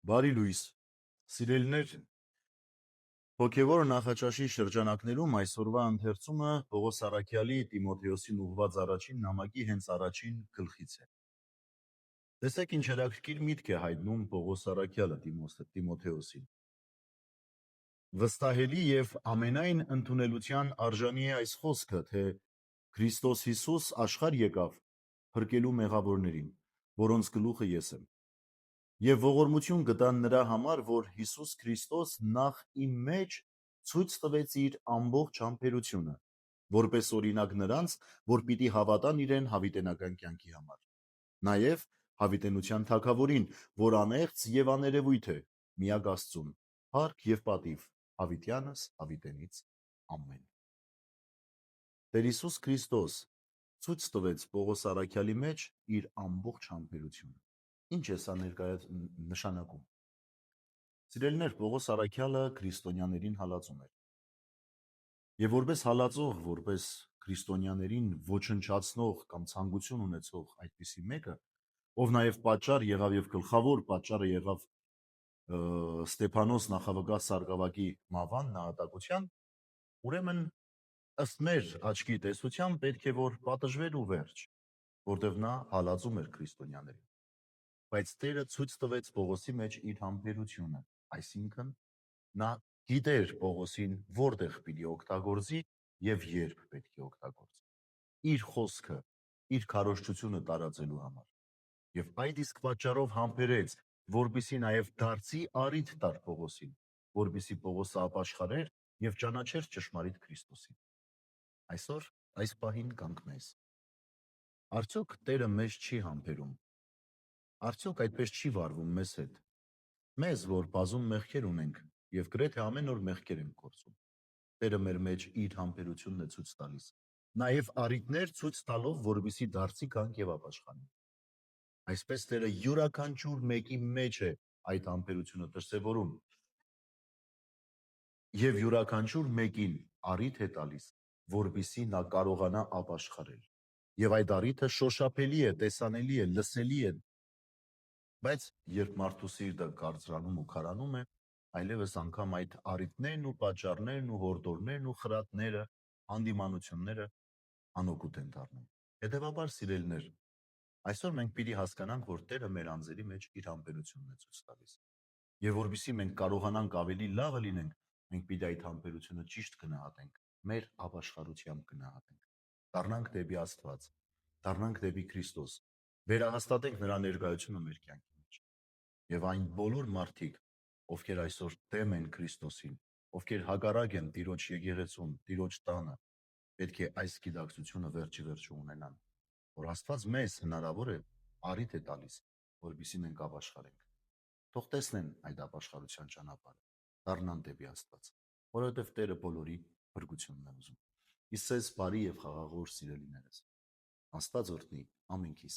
Բարի լույս, սիրելիներ, հոգևոր նախաճաշի շրջանակներում այսօրվա ընթերցումը Պողոս Առաքյալի Տիմոթեոսին ուղղված առաջին նամակի հենց առաջին գլխից է։ Տեսեք ինչ հետաքրքիր միտք է հայտնում Պողոս Առաքյալը Տիմոթեոսին։ Վստահելի եւ ամենայն ընդունելության արժանի է այս խոսքը, թե Քրիստոս Հիսուս աշխարհ եկավ փրկելու մեղավորներին, որոնց գլուխը ես եմ։ Եվ ողորմություն գտան նրա համար, որ Հիսուս Քրիստոս նախ իմ մեջ ցույց տվեց իր ամբողջ համբերությունը, որպես օրինակ նրանց, որ պիտի հավատան իրեն հավիտենական կյանքի համար։ Նաև հավիտենության թագավորին, որ անեղծ եւ աներևույթ է, միակ Աստծուն, փառք եւ պատիվ, հավիտյանս հավիտենից ամեն։ Տեր Հիսուս Քրիստոս ցույց տվեց Պողոս Առաքյալի մեջ իր ամբողջ համբերությունը։ Ինչ է սա նշանակում։ Սիրելիներ, Պողոս Առաքյալը քրիստոնյաներին հալածում էր։ Եվ որպես հալածող, որպես քրիստոնյաներին ոչնչացնող կամ ցանկություն ունեցող այդպիսի մեկը, ով նաև պատճառ եղավ եւ գլխավոր պատճառը եղավ Ստեփանոս նախավկա Սարգսակի մահվան նահատակության, ուրեմն ըստ մեր աչքի տեսության պետք է որ պատժվեր ու վերջ, որտեղ նա հալածում էր քրիստոնյաներին։ Բայց Տերը ցույց տվեց Պողոսի մեջ իր համբերությունը, այսինքն նա գիտեր Պողոսին որտեղ պիտի օգտագործի եւ երբ պետք է օգտագործի իր խոսքը, իր քարոզչությունը տարածելու համար։ Եվ այդ իսկ պատճառով համբերեց, որպիսի նաեւ դարձի առիթ տար Պողոսին, որպիսի Պողոսը ապաշխարեր եւ ճանաչեր ճշմարիտ Քրիստոսին։ Այսօր այս պահին կանք մեզ։ Արդյոք Տերը մեզ չի համբերում։ Արդյոք այդպես չի վարվում մեզ հետ։ Մեզ, որ բազում մեղքեր ունենք եւ գրեթե ամեն օր մեղքեր ենք գործում։ Տերը մեր մեջ իր համբերությունն է ցույց տալիս, նաեւ առիթներ ցույց տալով, որպեսզի դարձի գանք եւ ապաշխարենք։ Այսպես Տերը յուրաքանչյուր մեկի մեջ է այդ համբերությունը դրսևորում եւ յուրաքանչյուր մեկին առիթ է տալիս, որպեսզի նա կարողանա ապաշխարել։ Եվ այդ առիթը շոշափելի է, տեսանելի է, լսելի է։ Բայց երբ մարդու սիրտը կարծրանում ու քարանում է, այլևս անգամ այդ առիթներն ու պատճառներն ու հորդորներն ու խրատները, հանդիմանությունները անօգուտ են դառնում։ Հետևաբար, սիրելիներ, այսօր մենք պիտի հասկանանք, որ Տերը մեր անձերի մեջ իր համբերությունն է ցույց տալիս։ Եվ որպեսզի մենք կարողանանք ավելի լավը լինենք, մենք պիտի այդ համբերությունը ճիշտ գնահատենք, մեր ապաշխարությամբ գնահատենք։ Դառնանք դեպի Աստված, դառնանք դեպի Քրիստոս, վերահաստատենք նրա ներկայությունը մեր կյանքի մեջ։ Եվ այն բոլոր մարդիկ, ովքեր այսօր դեմ են Քրիստոսին, ովքեր հակառակ են Տիրոջ եկեղեցուն, Տիրոջ տանը, պետք է այս գիտակցությունը վերջի վերջը ունենան, որ Աստված մեզ հնարավոր է առիթ է տալիս, որպեսզի մենք ապաշխարենք։ Թող տեսնեն այդ ապաշխարության ճանապարհը, դառնան դեպի Աստված, որովհետև Տերը բոլորի փրկությունն է ուզում։ Իսկ ձեզ բարի եւ խաղաղ օր, սիրելիներս։ Աստված օրհնի ամենքիս։